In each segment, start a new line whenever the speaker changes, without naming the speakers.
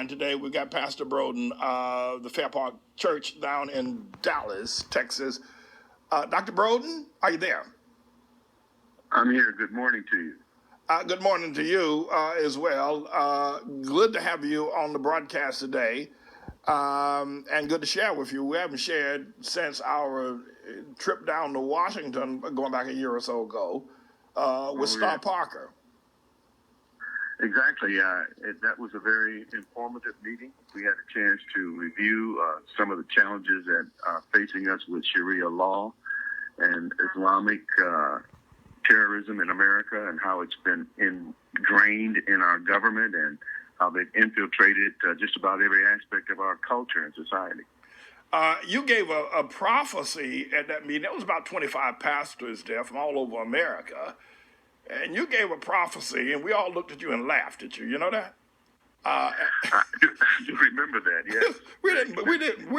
line today. We've got Pastor Broden, the Fair Park Church down in Dallas, Texas. Dr. Broden, are you there?
I'm here. Good morning to you.
Good morning to you as well. Good to have you on the broadcast today, and good to share with you. We haven't shared since our trip down to Washington, going back a year or so ago, with Star Parker.
Exactly. That was a very informative meeting. We had a chance to review some of the challenges that are facing us with Sharia law and Islamic terrorism in America, and how it's been ingrained in our government and how they've infiltrated just about every aspect of our culture and society.
You gave a prophecy at that meeting. There was about 25 pastors there from all over America. And you gave a prophecy, and we all looked at you and laughed at you. You know that?
I do remember that. Yes.
we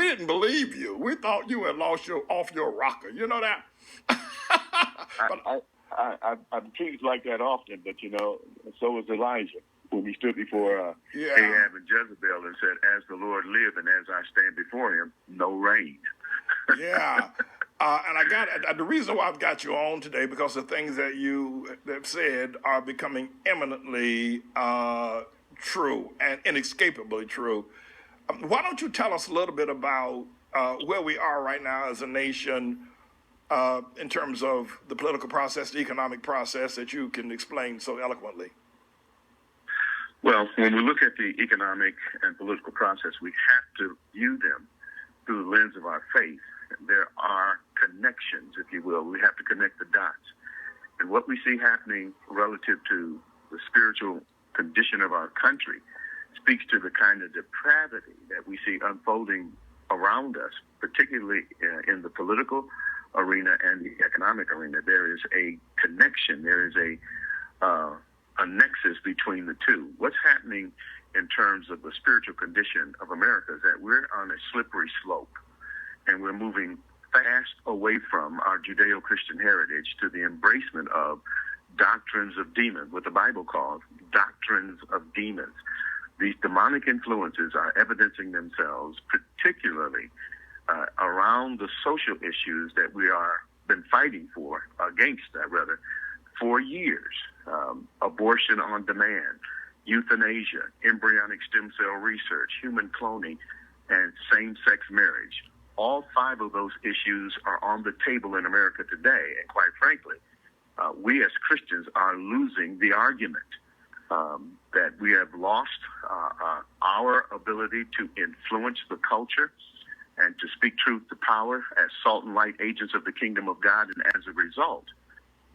didn't believe you. We thought you had lost off your rocker. You know that?
I'm teased like that often, but so was Elijah when he stood before Ahab and Jezebel and said, "As the Lord live and as I stand before him, no rain."
Yeah. And the reason why I've got you on today, because the things that you have said are becoming eminently true and inescapably true. Why don't you tell us a little bit about where we are right now as a nation in terms of the political process, the economic process that you can explain so eloquently?
Well, when we look at the economic and political process, we have to view them through the lens of our faith. There are connections, if you will. We have to connect the dots. And what we see happening relative to the spiritual condition of our country speaks to the kind of depravity that we see unfolding around us, particularly in the political arena and the economic arena. There is a connection. There is a nexus between the two. What's happening in terms of the spiritual condition of America is that we're on a slippery slope. And we're moving fast away from our Judeo-Christian heritage to the embracement of doctrines of demons, what the Bible calls doctrines of demons. These demonic influences are evidencing themselves, particularly around the social issues that we are been fighting against, for years. Abortion on demand, euthanasia, embryonic stem cell research, human cloning, and same-sex marriage. All five of those issues are on the table in America today. And quite frankly, we as Christians are losing the argument that we have lost our ability to influence the culture and to speak truth to power as salt and light agents of the kingdom of God. And as a result,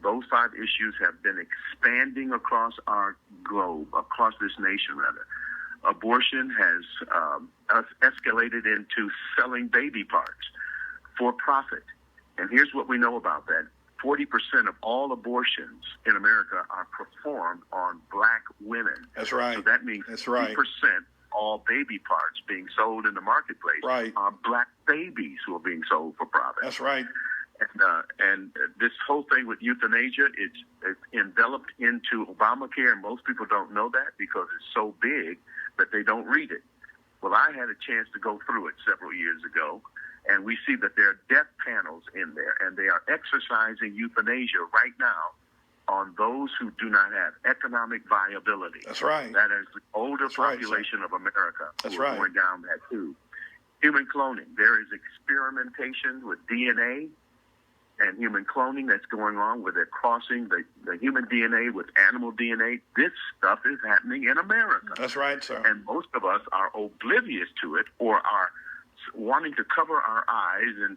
those five issues have been expanding across our globe, across this nation, rather. Abortion has escalated into selling baby parts for profit. And here's what we know about that. 40% of all abortions in America are performed on black women.
That's right.
So that means 40% all baby parts being sold in the marketplace are black babies who are being sold for profit.
That's right.
And this whole thing with euthanasia, it's enveloped into Obamacare, and most people don't know that because it's so big that they don't read it. Well, I had a chance to go through it several years ago, and we see that there are death panels in there, and they are exercising euthanasia right now on those who do not have economic viability.
That's right.
That is the older population of America who are going down that too. Human cloning. There is experimentation with DNA and human cloning that's going on, where they're crossing the human DNA with animal DNA. This stuff is happening in America.
That's right, sir.
And most of us are oblivious to it, or are wanting to cover our eyes and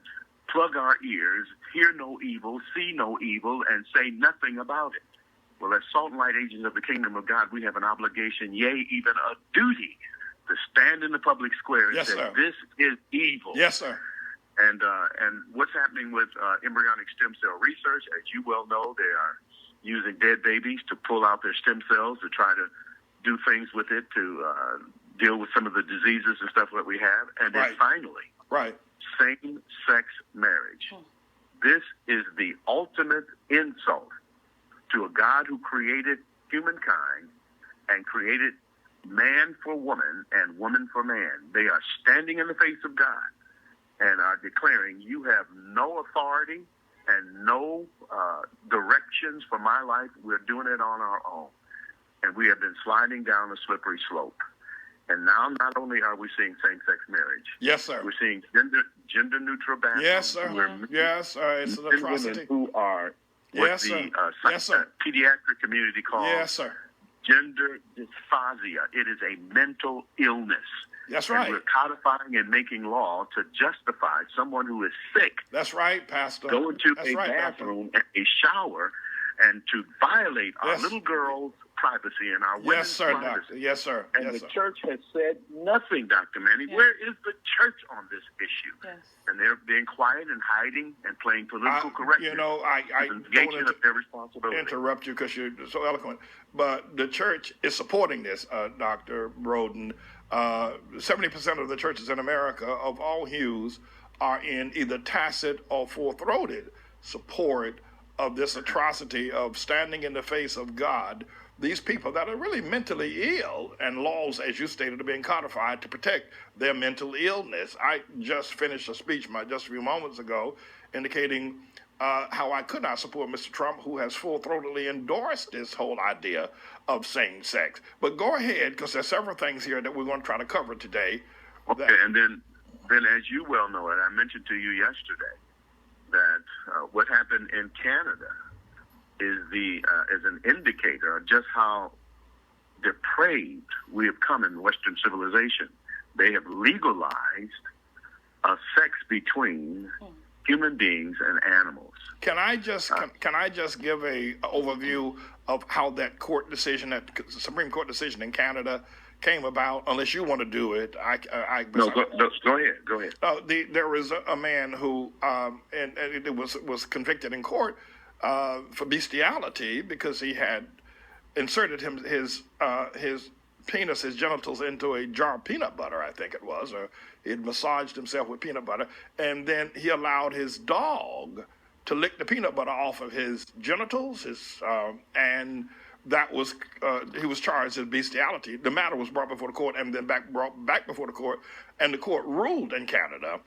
plug our ears, hear no evil, see no evil, and say nothing about it. Well, as salt and light agents of the kingdom of God, we have an obligation, yea, even a duty, to stand in the public square and say, this is evil.
Yes, sir.
And what's happening with embryonic stem cell research, as you well know, they are using dead babies to pull out their stem cells to try to do things with it to deal with some of the diseases and stuff that we have. And then finally, same-sex marriage. This is the ultimate insult to a God who created humankind and created man for woman and woman for man. They are standing in the face of God and are declaring, you have no authority and no directions for my life. We're doing it on our own. And we have been sliding down a slippery slope. And now not only are we seeing same-sex marriage.
Yes, sir.
We're seeing gender-neutral bathrooms.
Yes, sir. Yes, it's an atrocity.
Women who are what pediatric community calls gender dysphasia. It is a mental illness.
That's right.
And we're codifying and making law to justify someone who is sick.
That's right, Pastor.
Going to a bathroom and a shower and to violate our little girls' privacy and our women's privacy.
Doctor. Yes, sir.
And the church has said nothing, Dr. Manning. Yes. Where is the church on this issue? Yes. And they're being quiet and hiding and playing political correctness.
I
engaging of their responsibility.
Interrupt you because you're so eloquent. But the church is supporting this, Dr. Broden. 70% of the churches in America of all hues are in either tacit or full-throated support of this atrocity of standing in the face of God. These people that are really mentally ill, and laws, as you stated, are being codified to protect their mental illness. I just finished a speech just a few moments ago indicating how I could not support Mr. Trump, who has full-throatedly endorsed this whole idea of same-sex. But go ahead, because there's several things here that we're going to try to cover today.
Okay, and then as you well know, and I mentioned to you yesterday, that what happened in Canada is an indicator of just how depraved we have come in Western civilization. They have legalized sex between human beings and animals.
Can I just give a overview of how that Supreme Court decision in Canada came about? Unless you want to do it,
go ahead.
There was a man who and it was convicted in court for bestiality because he had inserted his penis, his genitals, into a jar of peanut butter, I think it was, or he had massaged himself with peanut butter, and then he allowed his dog to lick the peanut butter off of his genitals, and that was he was charged as bestiality. The matter was brought before the court and then brought back before the court, and the court ruled in Canada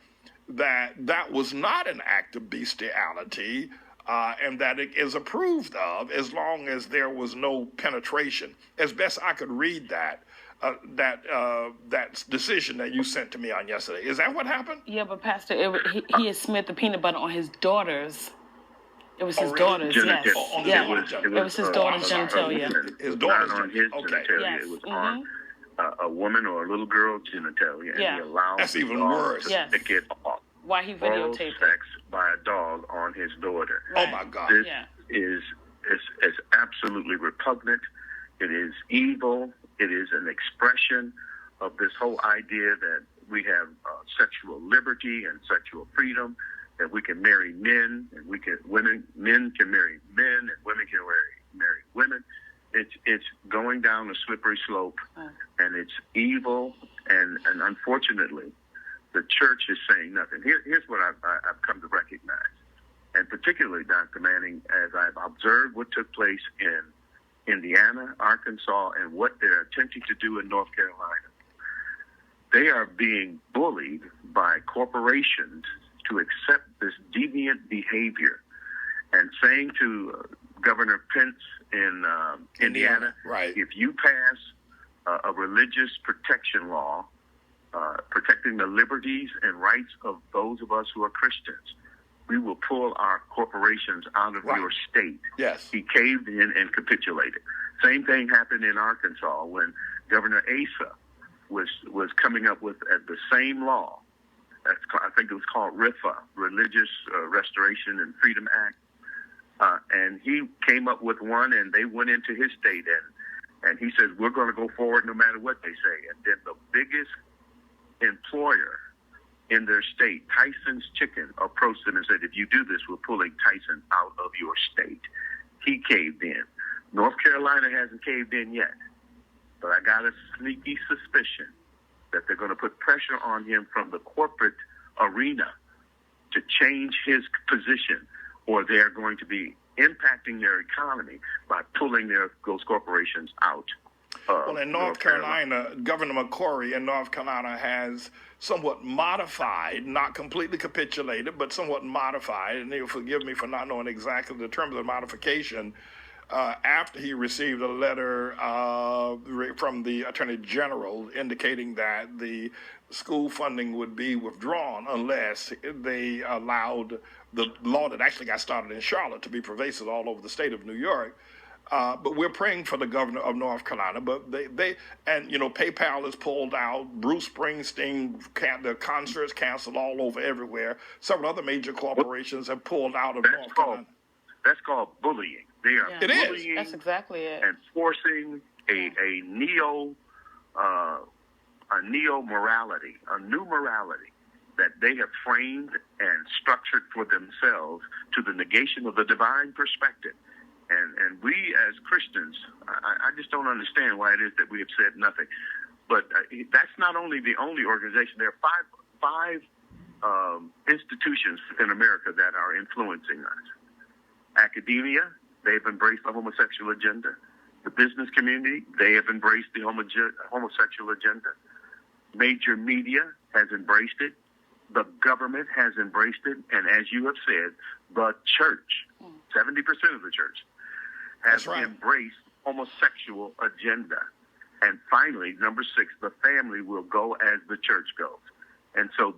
that was not an act of bestiality, and that it is approved of as long as there was no penetration. As best I could read that decision that you sent to me on yesterday. Is that what happened?
Yeah, but Pastor, he had smeared the peanut butter on his daughters. It was his daughters, yes. It was his daughter's genitalia.
His daughter's on his genitalia. Yes. It was on a woman or a little girl's genitalia, and he allowed
That's even worse.
to stick it off.
Why he videotaped
sex by a dog on his daughter.
Right. Oh my God!
This is absolutely repugnant. It is evil. It is an expression of this whole idea that we have sexual liberty and sexual freedom, that we can marry men and men can marry men and women can marry women. It's going down a slippery slope, and it's evil, and unfortunately, the church is saying nothing. Here's what I've come to recognize, and particularly, Dr. Manning, as I've observed what took place in Indiana, Arkansas, and what they're attempting to do in North Carolina. They are being bullied by corporations to accept this deviant behavior, and saying to Governor Pence in Indiana,
right,
if you pass a religious protection law protecting the liberties and rights of those of us who are Christians, we will pull our corporations out of your state.
Yes.
He caved in and capitulated. Same thing happened in Arkansas when Governor Asa was coming up with the same law. I think it was called RIFA, Religious Restoration and Freedom Act. And he came up with one, and they went into his state, and he said, we're going to go forward no matter what they say. And then the biggest employer in their state, Tyson's Chicken, approached them and said, if you do this, we're pulling Tyson out of your state. He caved in. North Carolina hasn't caved in yet, but I got a sneaky suspicion that they're going to put pressure on him from the corporate arena to change his position, or they're going to be impacting their economy by pulling those corporations out.
Well, in North Carolina, Governor McCrory in North Carolina has somewhat modified, not completely capitulated, but somewhat modified, and he'll forgive me for not knowing exactly the terms of the modification, after he received a letter from the Attorney General indicating that the school funding would be withdrawn unless they allowed the law that actually got started in Charlotte to be pervasive all over the state of New York. But we're praying for the governor of North Carolina. But PayPal is pulled out. Bruce Springsteen, the concerts canceled all over everywhere. Several other major corporations have pulled out of North Carolina.
That's called bullying. They are bullying.
That's exactly it.
And forcing a neo morality, a new morality that they have framed and structured for themselves to the negation of the divine perspective. And we as Christians, I just don't understand why it is that we have said nothing. But that's not only the only organization. There are five institutions in America that are influencing us. Academia, they've embraced the homosexual agenda. The business community, they have embraced the homosexual agenda. Major media has embraced it. The government has embraced it. And as you have said, the church, 70% of the church, has embraced homosexual agenda. And finally, number 6, the family will go as the church goes. And so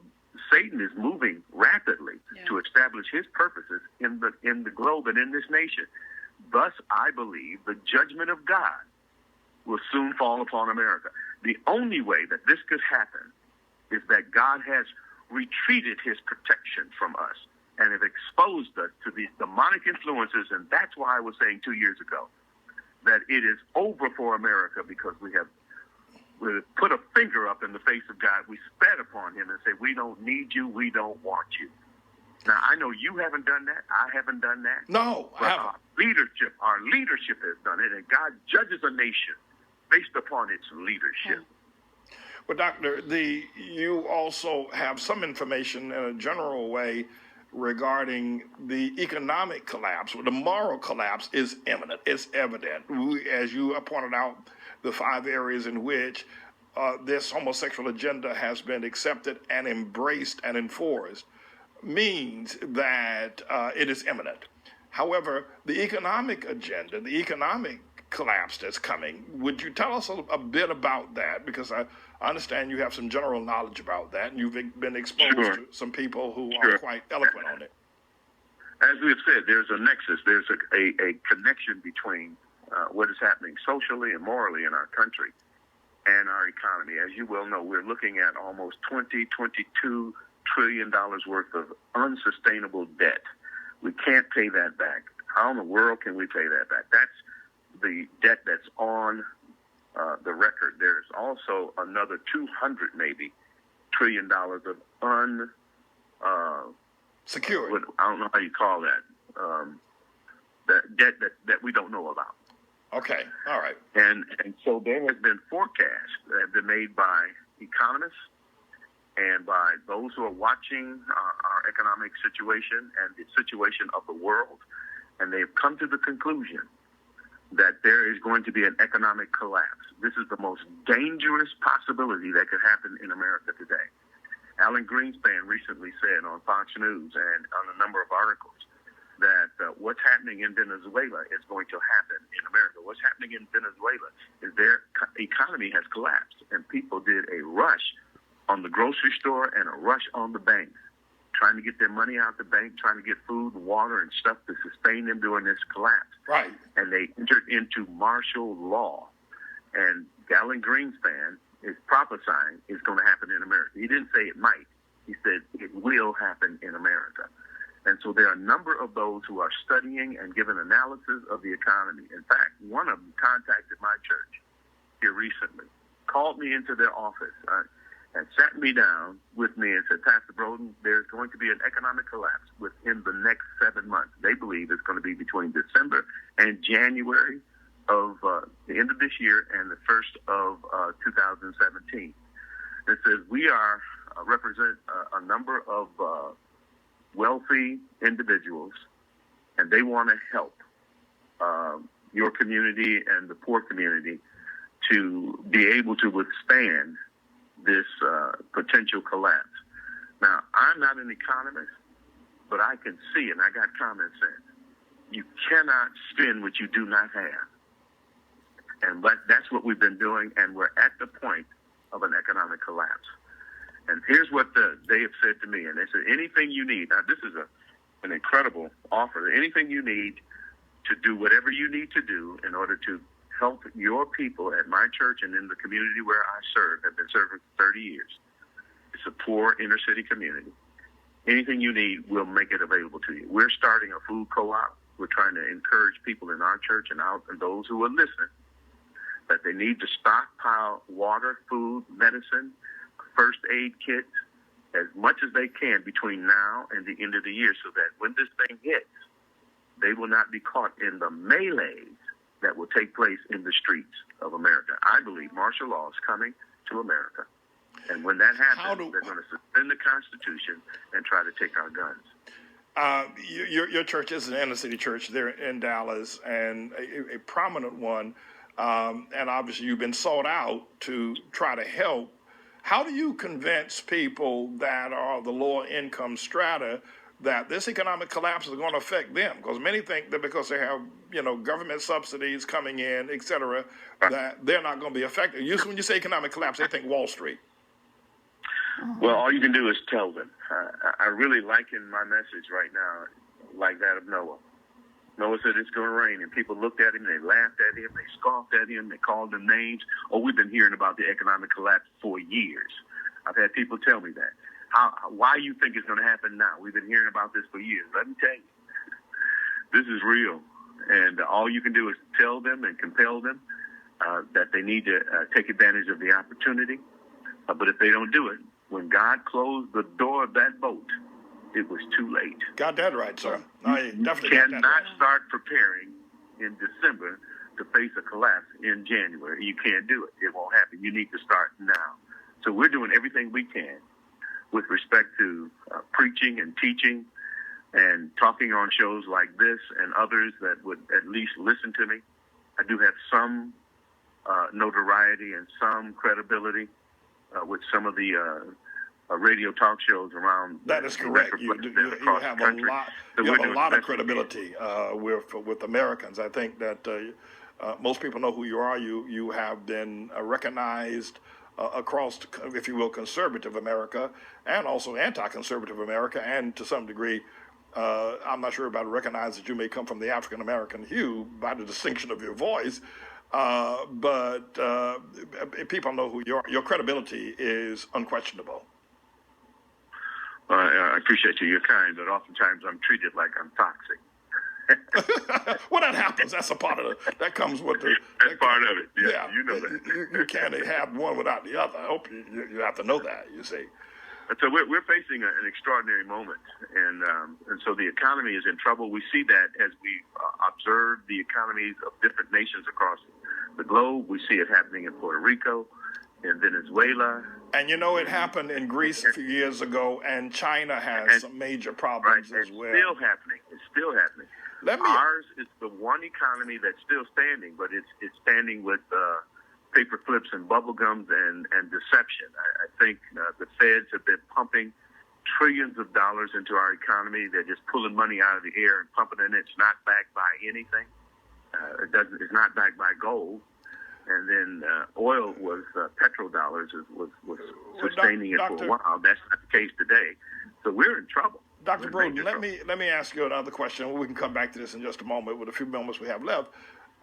Satan is moving rapidly to establish his purposes in the globe and in this nation. Thus, I believe the judgment of God will soon fall upon America. The only way that this could happen is that God has retreated his protection from us and have exposed us to these demonic influences. And that's why I was saying 2 years ago that it is over for America, because we put a finger up in the face of God. We spat upon him and say, we don't need you. We don't want you. Now, I know you haven't done that. I haven't done that.
No, I haven't.
Our leadership has done it, and God judges a nation based upon its leadership.
Well, Doctor, you also have some information in a general way regarding the economic collapse. The moral collapse is imminent. It's evident. As you pointed out, the 5 areas in which this homosexual agenda has been accepted and embraced and enforced means that it is imminent. However, the economic agenda, the economic collapse that's coming, would you tell us a bit about that? Because I understand you have some general knowledge about that, and you've been exposed to some people who are quite eloquent on it.
As we have said, there's a nexus. There's a connection between what is happening socially and morally in our country and our economy. As you well know, we're looking at almost $22 trillion worth of unsustainable debt. We can't pay that back. How in the world can we pay that back? That's the debt that's on the record. There's also another $200 trillion of
secured.
I don't know how you call that. That debt that we don't know about.
Okay, all right.
And so there has been forecasts that have been made by economists and by those who are watching our economic situation and the situation of the world, and they've come to the conclusion that there is going to be an economic collapse. This is the most dangerous possibility that could happen in America today. Alan Greenspan recently said on Fox News and on a number of articles that what's happening in Venezuela is going to happen in America. What's happening in Venezuela is their economy has collapsed, and people did a rush on the grocery store and a rush on the banks, trying to get their money out the bank, trying to get food and water and stuff to sustain them during this collapse.
Right.
And they entered into martial law. And Alan Greenspan is prophesying it's going to happen in America. He didn't say it might. He said it will happen in America. And so there are a number of those who are studying and giving analysis of the economy. In fact, one of them contacted my church here recently, called me into their office, and sat me down with me and said, Pastor Broden, there's going to be an economic collapse within the next 7 months. They believe it's going to be between December and January of the end of this year and the first of 2017. It says we represent a number of wealthy individuals, and they want to help your community and the poor community to be able to withstand this potential collapse. Now, I'm not an economist, but I can see, and I got common sense. You cannot spend what you do not have. And that's what we've been doing, and we're at the point of an economic collapse. And here's what they have said to me, and they said, anything you need. Now, this is an incredible offer. Anything you need to do whatever you need to do in order to help your people at my church and in the community where I serve, have been serving for 30 years. It's a poor inner city community. Anything you need, we'll make it available to you. We're starting a food co-op. We're trying to encourage people in our church and those who are listening that they need to stockpile water, food, medicine, first aid kits, as much as they can between now and the end of the year, so that when this thing hits, they will not be caught in the melees that will take place in the streets of America. I believe martial law is coming to America. And when that happens, they're going to suspend the Constitution and try to take our guns.
Your church is an inner city church there in Dallas, and a prominent one. And obviously you've been sought out to try to help. How do you convince people that are the lower income strata that this economic collapse is going to affect them? Because many think that because they have, government subsidies coming in, et cetera, that they're not going to be affected. Usually when you say economic collapse, they think Wall Street.
Well, all you can do is tell them. I really liken my message right now like that of Noah. Noah said it's going to rain, and people looked at him, they laughed at him, they scoffed at him, they called him names. Oh, we've been hearing about the economic collapse for years. I've had people tell me that. Why you think it's going to happen now? We've been hearing about this for years. Let me tell you, this is real, and all you can do is tell them and compel them that they need to take advantage of the opportunity. But if they don't do it, when God closed the door of that boat, it was too late.
Got that right, sir. I definitely
cannot start preparing in December to face a collapse in January. You can't do it. It won't happen. You need to start now. So we're doing everything we can with respect to preaching and teaching and talking on shows like this and others that would at least listen to me. I do have some notoriety and some credibility with some of the radio talk shows around.
That is correct. You have a lot of credibility with Americans. I think that most people know who you are. You have been recognized across, if you will, conservative America and also anti-conservative America, and to some degree, I'm not sure about recognize that you may come from the African American hue by the distinction of your voice. But people know who you are. Your credibility is unquestionable.
I appreciate you. You're kind, but oftentimes I'm treated like I'm toxic.
Well, that happens. That's a part of it. That comes with the.
That's part of it.
Yeah,
you know that.
You can't have one without the other. I hope you have to know that. You see.
So we're facing an extraordinary moment, and so the economy is in trouble. We see that as we observe the economies of different nations across the globe. We see it happening in Puerto Rico, in Venezuela.
And it happened in Greece a few years ago, and China has some major problems as well.
It's still happening. It's still happening. Ours is the one economy that's still standing, but it's standing with paper clips and bubble gums and deception. I think the feds have been pumping trillions of dollars into our economy. They're just pulling money out of the air and pumping it in. It's not backed by anything. It's not backed by gold. And then oil was petrodollars was sustaining it for a while. That's not the case today. So we're in trouble.
Dr. Broden, let me ask you another question. We can come back to this in just a moment with a few moments we have left.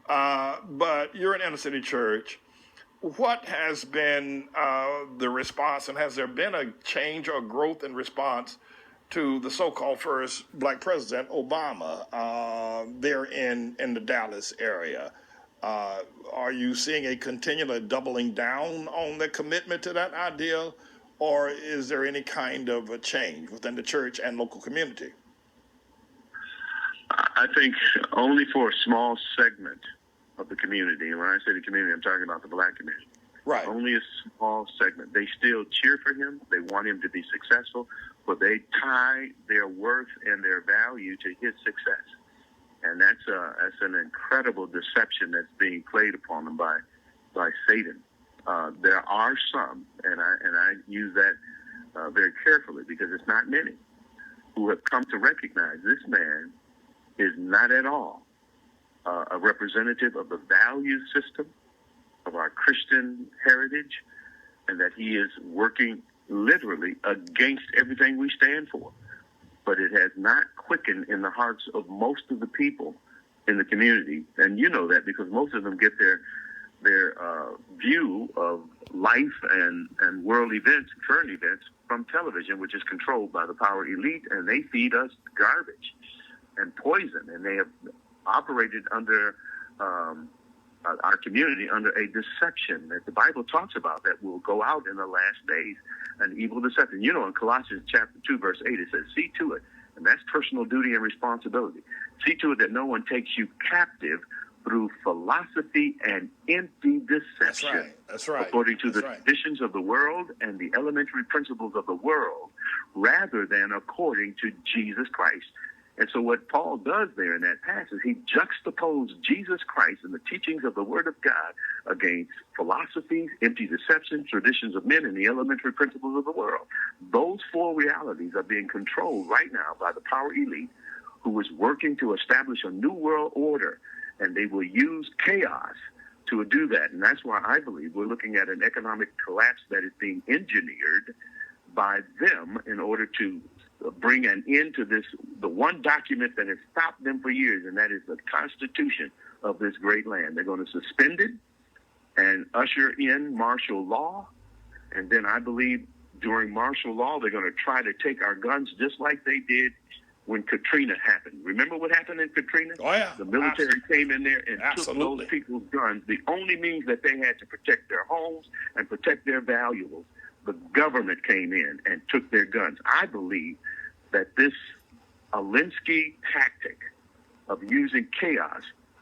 But you're an inner city church. What has been the response, and has there been a change or growth in response to the so-called first black president, Obama, there in the Dallas area? Are you seeing a continual doubling down on the commitment to that ideal, or is there any kind of a change within the church and local community?
I think only for a small segment of the community. And when I say the community, I'm talking about the black community.
Right.
Only a small segment. They still cheer for him. They want him to be successful, but they tie their worth and their value to his success. And that's an incredible deception that's being played upon them by by Satan. There are some, and I use that very carefully because it's not many, who have come to recognize this man is not at all a representative of the value system of our Christian heritage, and that he is working literally against everything we stand for. But it has not quickened in the hearts of most of the people in the community, and you know that because most of them get their view of life and world events, current events, from television, which is controlled by the power elite, and they feed us garbage and poison, and they have operated under our community under a deception that the Bible talks about that will go out in the last days, an evil deception. You know, in Colossians chapter 2, verse 8, it says, see to it, and that's personal duty and responsibility. See to it that no one takes you captive through philosophy and empty deception.
That's right.
According to the traditions of the world and the elementary principles of the world, rather than according to Jesus Christ. And so what Paul does there in that passage, he juxtaposes Jesus Christ and the teachings of the Word of God against philosophies, empty deception, traditions of men, and the elementary principles of the world. Those four realities are being controlled right now by the power elite, who is working to establish a new world order, and they will use chaos to do that. And that's why I believe we're looking at an economic collapse that is being engineered by them in order to bring an end to this, the one document that has stopped them for years, and that is the Constitution of this great land. They're going to suspend it and usher in martial law. And then I believe during martial law, they're going to try to take our guns just like they did when Katrina happened. Remember what happened in Katrina?
Oh, yeah.
The military came in there and took those people's guns, the only means that they had to protect their homes and protect their valuables. The government came in and took their guns. I believe that this Alinsky tactic of using chaos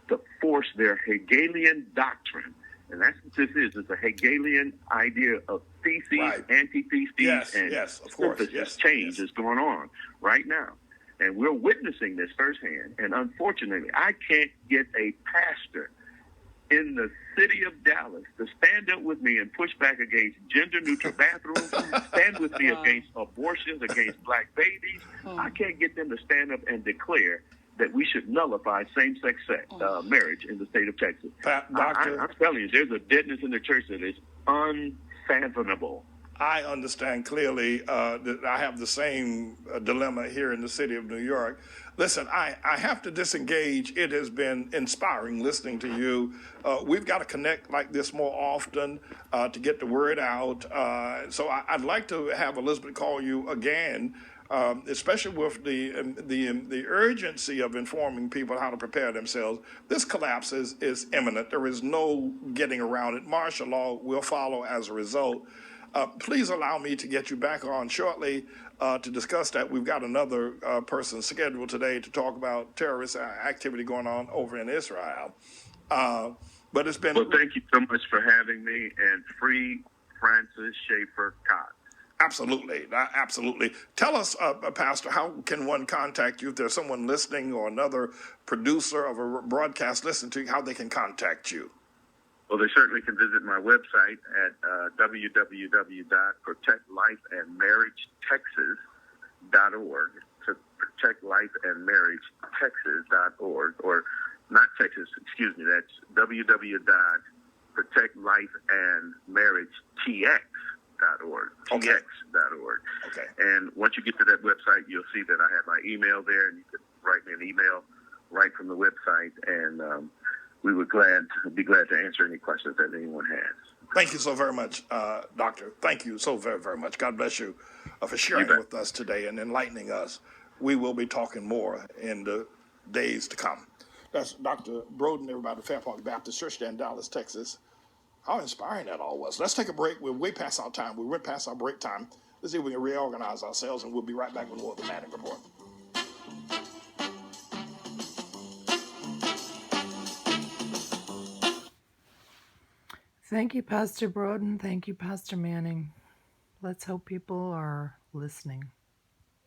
to force their Hegelian doctrine, and that's what this is, it's a Hegelian idea of theses, antitheses, and synthesis change is going on right now. And we're witnessing this firsthand. And unfortunately, I can't get a pastor in the city of Dallas to stand up with me and push back against gender-neutral bathrooms, stand with me against abortions, against black babies. I can't get them to stand up and declare that we should nullify same-sex marriage in the state of Texas.
Doctor,
I'm telling you, there's a deadness in the church that is unfathomable.
I understand clearly that I have the same dilemma here in the city of New York. Listen, I have to disengage. It has been inspiring listening to you. We've got to connect like this more often to get the word out. So I'd like to have Elizabeth call you again, especially with the urgency of informing people how to prepare themselves. This collapse is imminent. There is no getting around it. Martial law will follow as a result. Please allow me to get you back on shortly to discuss that. We've got another person scheduled today to talk about terrorist activity going on over in Israel. But it's been...
Well, thank you so much for having me, and free Francis Schaeffer Cox.
Absolutely. Absolutely. Tell us, Pastor, how can one contact you if there's someone listening or another producer of a broadcast listening to you, how they can contact you?
Well, they certainly can visit my website at www.protectlifeandmarriagetexas.org, to protectlifeandmarriagetexas.org, or not Texas, excuse me, that's www.protectlifeandmarriagetx.org, tx.org.
Okay.
And once you get to that website, you'll see that I have my email there, and you can write me an email right from the website, and we would be glad to answer any questions that anyone has.
Thank you so very much, Doctor. Thank you so very, very much. God bless you for sharing with us today and enlightening us. We will be talking more in the days to come. That's Dr. Broden, everybody, Fair Park Baptist Church there in Dallas, Texas. How inspiring that all was. Let's take a break. We're way past our time. We went past our break time. Let's see if we can reorganize ourselves, and we'll be right back with more of the Manning Report.
Thank you, Pastor Broden. Thank you, Pastor Manning. Let's hope people are listening.